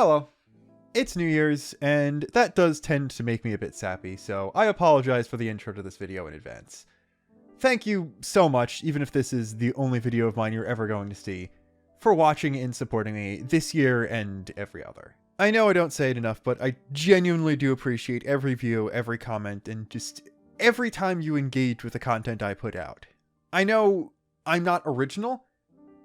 Hello. It's New Year's, and that does tend to make me a bit sappy, so I apologize for the intro to this video in advance. Thank you so much, even if this is the only video of mine you're ever going to see, for watching and supporting me this year and every other. I know I don't say it enough, but I genuinely do appreciate every view, every comment, and just every time you engage with the content I put out. I know I'm not original.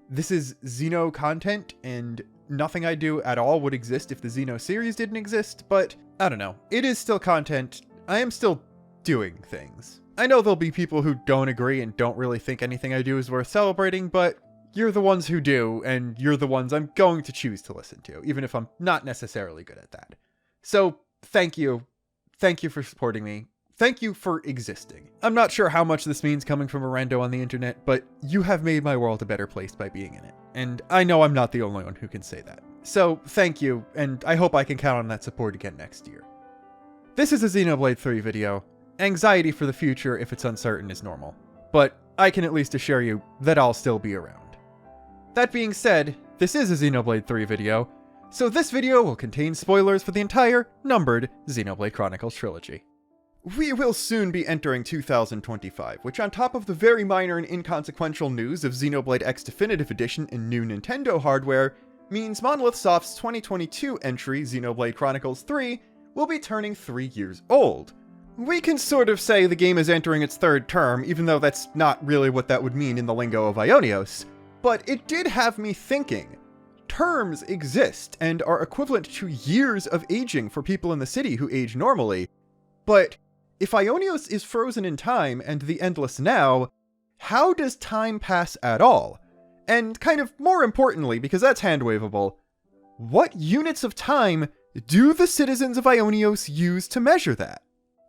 This is Xeno content, and nothing I do at all would exist if the Xeno series didn't exist, but I don't know. It is still content. I am still doing things. I know there'll be people who don't agree and don't really think anything I do is worth celebrating, but you're the ones who do, and you're the ones I'm going to choose to listen to, even if I'm not necessarily good at that. So, thank you. Thank you for supporting me. Thank you for existing. I'm not sure how much this means coming from a rando on the internet, but you have made my world a better place by being in it. And I know I'm not the only one who can say that. So, thank you, and I hope I can count on that support again next year. This is a Xenoblade 3 video. Anxiety for the future if it's uncertain is normal, but I can at least assure you that I'll still be around. That being said, this is a Xenoblade 3 video, so this video will contain spoilers for the entire, numbered Xenoblade Chronicles trilogy. We will soon be entering 2025, which on top of the very minor and inconsequential news of Xenoblade X Definitive Edition and new Nintendo hardware, means Monolith Soft's 2022 entry, Xenoblade Chronicles 3, will be turning 3 years old. We can sort of say the game is entering its third term, even though that's not really what that would mean in the lingo of Aionios, but it did have me thinking. Terms exist and are equivalent to years of aging for people in the city who age normally, but if Aionios is frozen in time and the endless now, how does time pass at all? And kind of more importantly, because that's hand-wavable, what units of time do the citizens of Aionios use to measure that?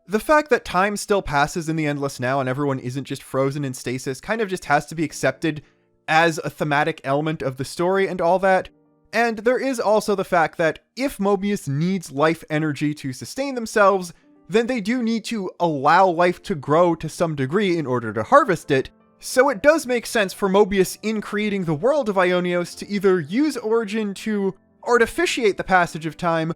The fact that time still passes in the endless now and everyone isn't just frozen in stasis kind of just has to be accepted as a thematic element of the story and all that. And there is also the fact that if Mobius needs life energy to sustain themselves, then they do need to allow life to grow to some degree in order to harvest it, so it does make sense for Mobius in creating the world of Aionios to either use Origin to artificiate the passage of time,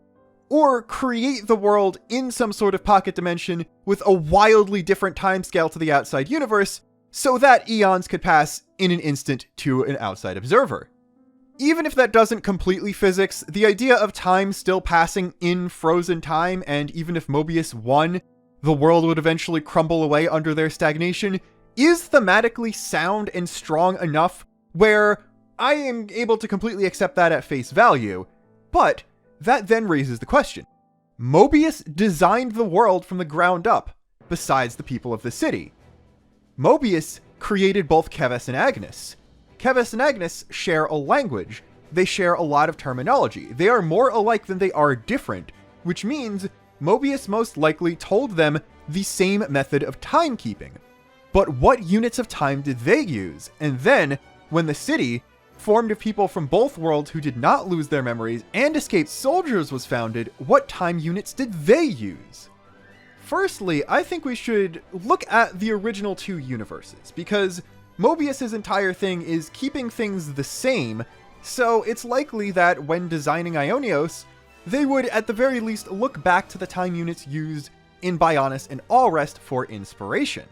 or create the world in some sort of pocket dimension with a wildly different timescale to the outside universe, so that eons could pass in an instant to an outside observer. Even if that doesn't completely physics, the idea of time still passing in frozen time, and even if Mobius won, the world would eventually crumble away under their stagnation, is thematically sound and strong enough where I am able to completely accept that at face value. But that then raises the question. Mobius designed the world from the ground up, besides the people of the city. Mobius created both Keves and Agnes. Keves and Agnes share a language. They share a lot of terminology. They are more alike than they are different, which means Mobius most likely told them the same method of timekeeping. But what units of time did they use? And then, when the city, formed of people from both worlds who did not lose their memories and escaped soldiers, was founded, what time units did they use? Firstly, I think we should look at the original two universes, because Mobius's entire thing is keeping things the same, so it's likely that when designing Aionios, they would at the very least look back to the time units used in Bionis and Allrest for inspiration.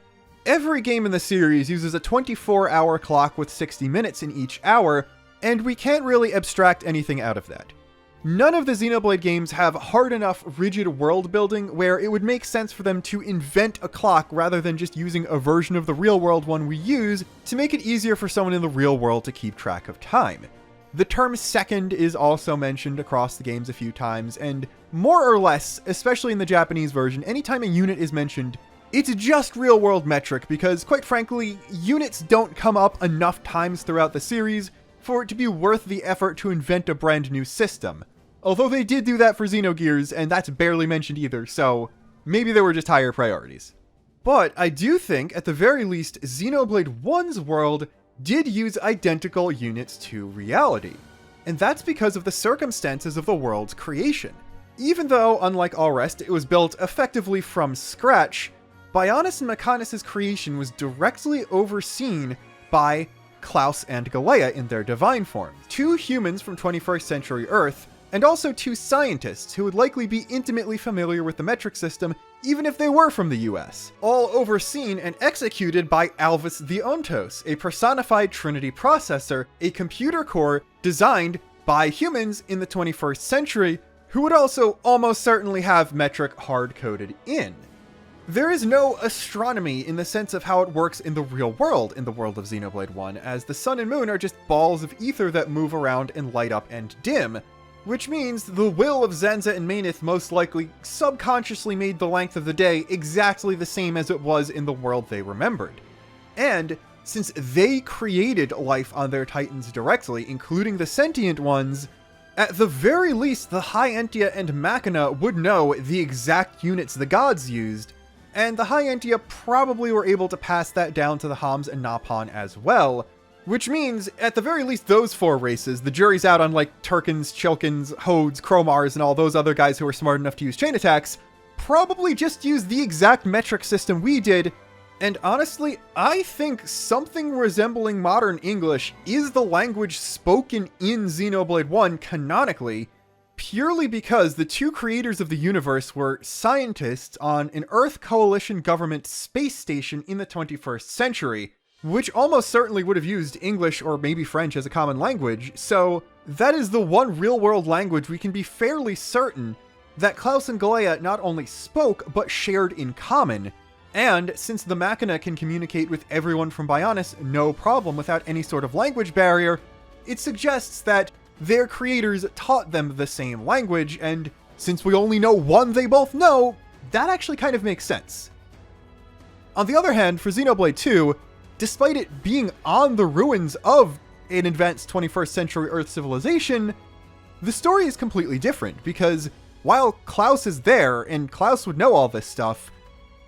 Every game in the series uses a 24-hour clock with 60 minutes in each hour, and we can't really abstract anything out of that. None of the Xenoblade games have hard enough rigid world building where it would make sense for them to invent a clock rather than just using a version of the real world one we use to make it easier for someone in the real world to keep track of time. The term second is also mentioned across the games a few times, and more or less, especially in the Japanese version, anytime a unit is mentioned, it's just real world metric because, quite frankly, units don't come up enough times throughout the series for it to be worth the effort to invent a brand new system. Although they did do that for Xenogears, and that's barely mentioned either, so maybe there were just higher priorities. But I do think, at the very least, Xenoblade 1's world did use identical units to reality. And that's because of the circumstances of the world's creation. Even though, unlike Allrest, it was built effectively from scratch, Bionis and Mechanis' creation was directly overseen by Klaus and Galea in their divine forms, two humans from 21st century Earth, and also 2 scientists who would likely be intimately familiar with the metric system even if they were from the US, all overseen and executed by Alvis the Ontos, a personified Trinity processor, a computer core designed by humans in the 21st century, who would also almost certainly have metric hard-coded in. There is no astronomy in the sense of how it works in the real world in the world of Xenoblade 1, as the sun and moon are just balls of ether that move around and light up and dim, which means the will of Zenza and Mainith most likely subconsciously made the length of the day exactly the same as it was in the world they remembered. And since they created life on their Titans directly, including the sentient ones, at the very least the High Entia and Machina would know the exact units the gods used, and the High Entia probably were able to pass that down to the Homs and Napon as well, which means, at the very least, those 4 races, the jury's out on like Turkins, Chilkins, Hodes, Chromars, and all those other guys who are smart enough to use chain attacks, probably just used the exact metric system we did, and honestly, I think something resembling modern English is the language spoken in Xenoblade 1 canonically, purely because the 2 creators of the universe were scientists on an Earth Coalition government space station in the 21st century, which almost certainly would have used English or maybe French as a common language, so that is the one real-world language we can be fairly certain that Klaus and Galea not only spoke, but shared in common. And since the Machina can communicate with everyone from Bionis no problem without any sort of language barrier, it suggests that their creators taught them the same language, and since we only know one they both know, that actually kind of makes sense. On the other hand, for Xenoblade 2, despite it being on the ruins of an advanced 21st century Earth civilization, the story is completely different, because while Klaus is there, and Klaus would know all this stuff,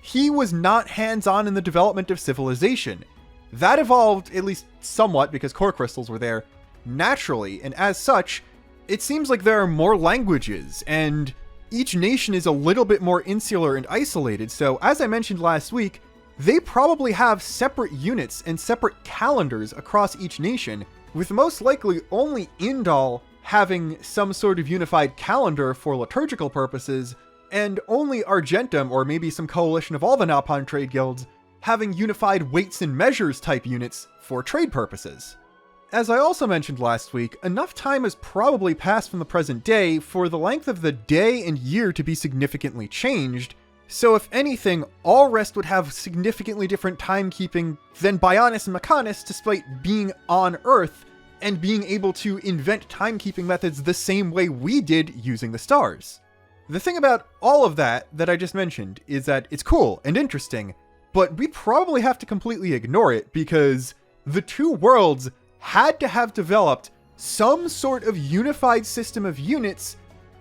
he was not hands-on in the development of civilization. That evolved, at least somewhat, because core crystals were there, naturally, and as such, it seems like there are more languages, and each nation is a little bit more insular and isolated, so as I mentioned last week, they probably have separate units and separate calendars across each nation, with most likely only Indal having some sort of unified calendar for liturgical purposes, and only Argentum, or maybe some coalition of all the Napon trade guilds, having unified weights and measures type units for trade purposes. As I also mentioned last week, enough time has probably passed from the present day for the length of the day and year to be significantly changed, so if anything, all rest would have significantly different timekeeping than Bionis and Mechanis, despite being on Earth and being able to invent timekeeping methods the same way we did using the stars. The thing about all of that I just mentioned is that it's cool and interesting, but we probably have to completely ignore it because the 2 worlds had to have developed some sort of unified system of units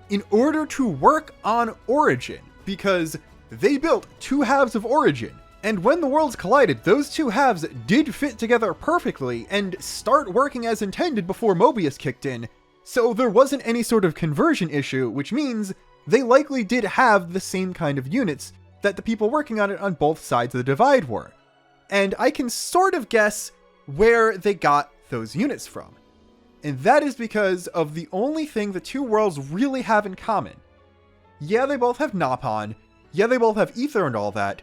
in order to work on Origin, because they built 2 halves of Origin, and when the worlds collided, those 2 halves did fit together perfectly and start working as intended before Mobius kicked in, so there wasn't any sort of conversion issue, which means they likely did have the same kind of units that the people working on it on both sides of the divide were. And I can sort of guess where they got those units from. And that is because of the only thing the 2 worlds really have in common. Yeah, they both have Napon, yeah, they both have ether and all that,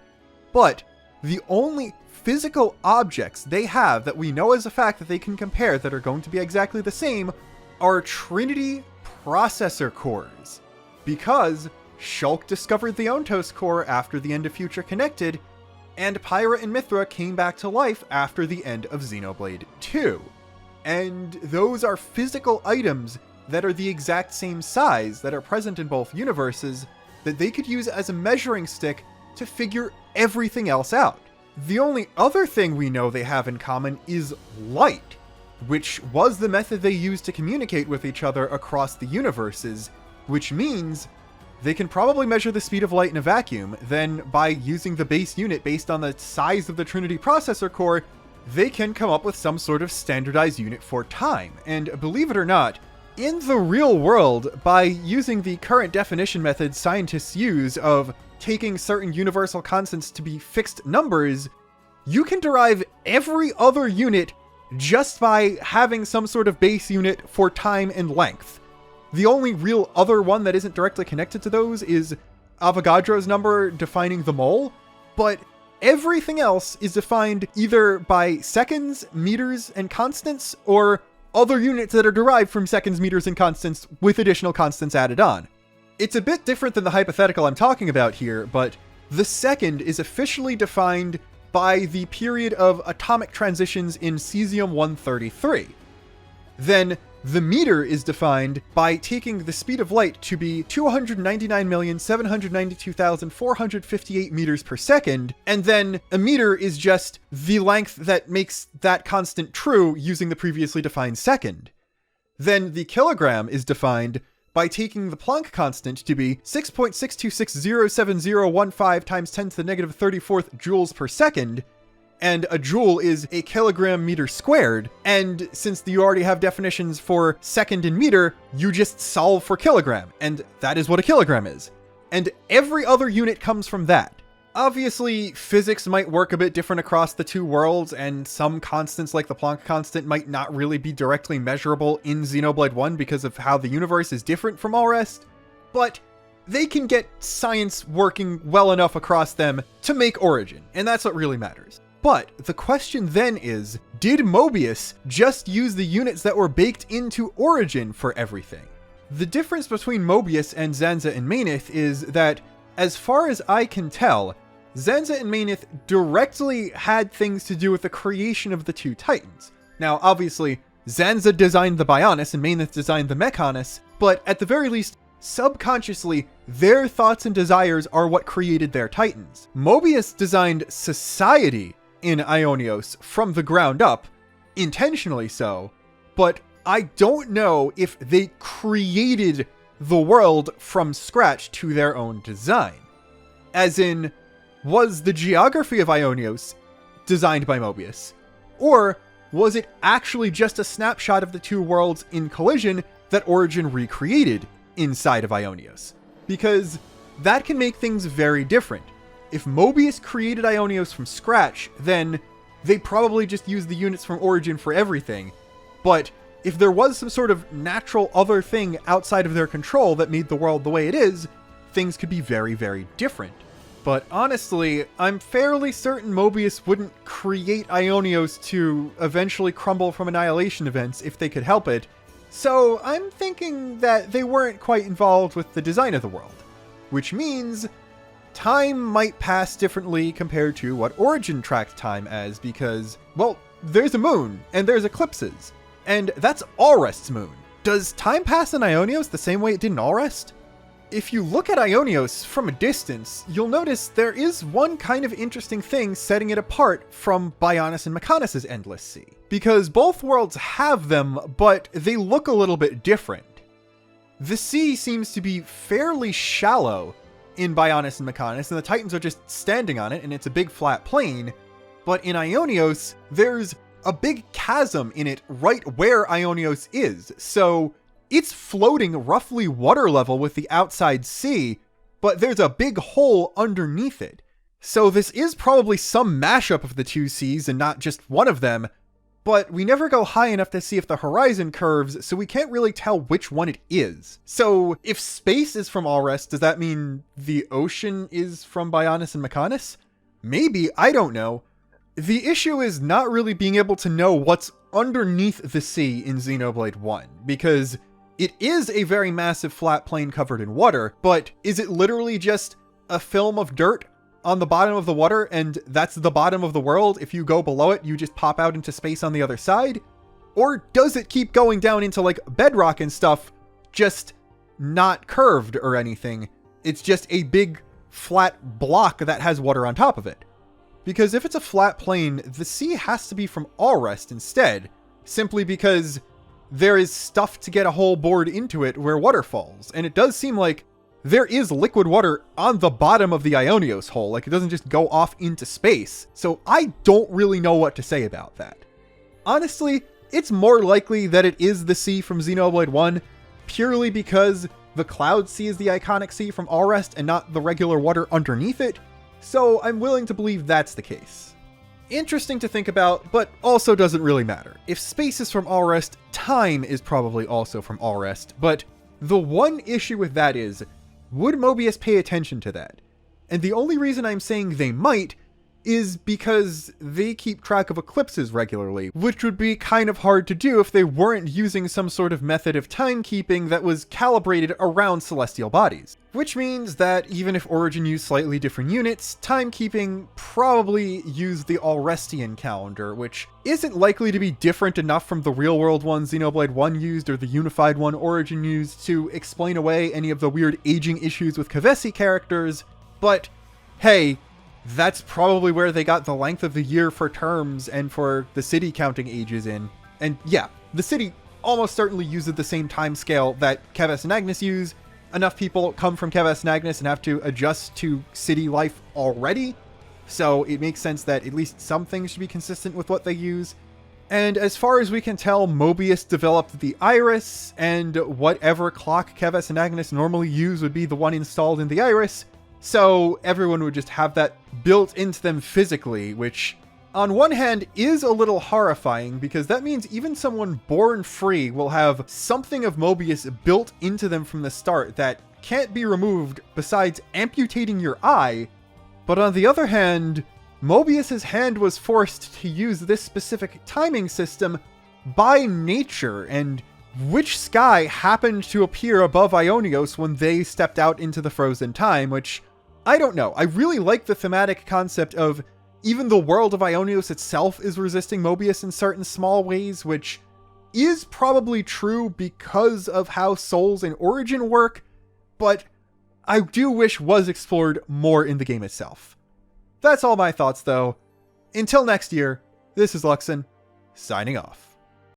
but the only physical objects they have that we know as a fact that they can compare that are going to be exactly the same are Trinity processor cores. Because Shulk discovered the Ontos core after the end of Future Connected, and Pyra and Mithra came back to life after the end of Xenoblade 2. And those are physical items that are the exact same size that are present in both universes that they could use as a measuring stick to figure everything else out. The only other thing we know they have in common is light, which was the method they used to communicate with each other across the universes, which means they can probably measure the speed of light in a vacuum. Then, by using the base unit based on the size of the Trinity processor core, they can come up with some sort of standardized unit for time. And believe it or not, in the real world, by using the current definition method scientists use of taking certain universal constants to be fixed numbers, you can derive every other unit just by having some sort of base unit for time and length. The only real other one that isn't directly connected to those is Avogadro's number defining the mole, but everything else is defined either by seconds, meters, and constants, or other units that are derived from seconds, meters, and constants with additional constants added on. It's a bit different than the hypothetical I'm talking about here, but the second is officially defined by the period of atomic transitions in cesium-133. Then the meter is defined by taking the speed of light to be 299,792,458 meters per second, and then a meter is just the length that makes that constant true using the previously defined second. Then the kilogram is defined by taking the Planck constant to be 6.626070015 times 10 to the negative 34th joules per second, and a joule is a kilogram meter squared, and since you already have definitions for second and meter, you just solve for kilogram, and that is what a kilogram is. And every other unit comes from that. Obviously, physics might work a bit different across the two worlds, and some constants like the Planck constant might not really be directly measurable in Xenoblade 1 because of how the universe is different from all rest, but they can get science working well enough across them to make Origin, and that's what really matters. But the question then is, did Mobius just use the units that were baked into Origin for everything? The difference between Mobius and Zanza and Mainith is that, as far as I can tell, Zanza and Mainith directly had things to do with the creation of the two Titans. Now, obviously, Zanza designed the Bionis and Mainith designed the Mechonis, but at the very least, subconsciously, their thoughts and desires are what created their Titans. Mobius designed society in Aionios from the ground up, intentionally so, but I don't know if they created the world from scratch to their own design. As in, was the geography of Aionios designed by Mobius? Or was it actually just a snapshot of the two worlds in collision that Origin recreated inside of Aionios? Because that can make things very different. If Mobius created Aionios from scratch, then they probably just used the units from Origin for everything. But if there was some sort of natural other thing outside of their control that made the world the way it is, things could be very, very different. But honestly, I'm fairly certain Mobius wouldn't create Aionios to eventually crumble from annihilation events if they could help it. So I'm thinking that they weren't quite involved with the design of the world. Which means time might pass differently compared to what Origin tracked time as, because, well, there's a moon, and there's eclipses, and that's Allrest's moon. Does time pass in Aionios the same way it did in Allrest? If you look at Aionios from a distance, you'll notice there is one kind of interesting thing setting it apart from Bionis and Mechonis' Endless Sea. Because both worlds have them, but they look a little bit different. The sea seems to be fairly shallow in Bionis and Mechonis, and the Titans are just standing on it, and it's a big flat plain. But in Aionios, there's a big chasm in it right where Aionios is, so it's floating roughly water level with the outside sea, but there's a big hole underneath it. So this is probably some mashup of the two seas and not just one of them, but we never go high enough to see if the horizon curves, so we can't really tell which one it is. So if space is from Allrest, does that mean the ocean is from Bionis and Mechonis? Maybe, I don't know. The issue is not really being able to know what's underneath the sea in Xenoblade 1, because it is a very massive flat plain covered in water, but is it literally just a film of dirt on the bottom of the water, and that's the bottom of the world? If you go below it, you just pop out into space on the other side? Or does it keep going down into like bedrock and stuff, just not curved or anything? It's just a big flat block that has water on top of it. Because if it's a flat plain, the sea has to be from Allrest instead, simply because there is stuff to get a hole bored into it where water falls. And it does seem like there is liquid water on the bottom of the Aionios hole, like it doesn't just go off into space. So I don't really know what to say about that. Honestly, it's more likely that it is the sea from Xenoblade 1, purely because the Cloud Sea is the iconic sea from Allrest and not the regular water underneath it. So I'm willing to believe that's the case. Interesting to think about, but also doesn't really matter. If space is from Allrest, time is probably also from Allrest, but The one issue with that is, would Mobius pay attention to that? And the only reason I'm saying they might is because they keep track of eclipses regularly, which would be kind of hard to do if they weren't using some sort of method of timekeeping that was calibrated around celestial bodies. Which means that even if Origin used slightly different units, timekeeping probably used the Alrestian calendar, which isn't likely to be different enough from the real-world one Xenoblade 1 used or the unified one Origin used to explain away any of the weird aging issues with Kavesi characters, but hey, that's probably where they got the length of the year for terms and for the city counting ages in. And yeah, the city almost certainly uses the same time scale that Keves and Agnes use. Enough people come from Keves and Agnes and have to adjust to city life already, so it makes sense that at least some things should be consistent with what they use. And as far as we can tell, Mobius developed the Iris, and whatever clock Keves and Agnes normally use would be the one installed in the Iris, so everyone would just have that built into them physically, which on one hand is a little horrifying because that means even someone born free will have something of Mobius built into them from the start that can't be removed besides amputating your eye. But on the other hand, Mobius's hand was forced to use this specific timing system by nature, and which sky happened to appear above Aionios when they stepped out into the frozen time, which I don't know. I really like the thematic concept of even the world of Aionios itself is resisting Mobius in certain small ways, which is probably true because of how Souls and Origin work, but I do wish was explored more in the game itself. That's all my thoughts though. Until next year, this is Luxon, signing off.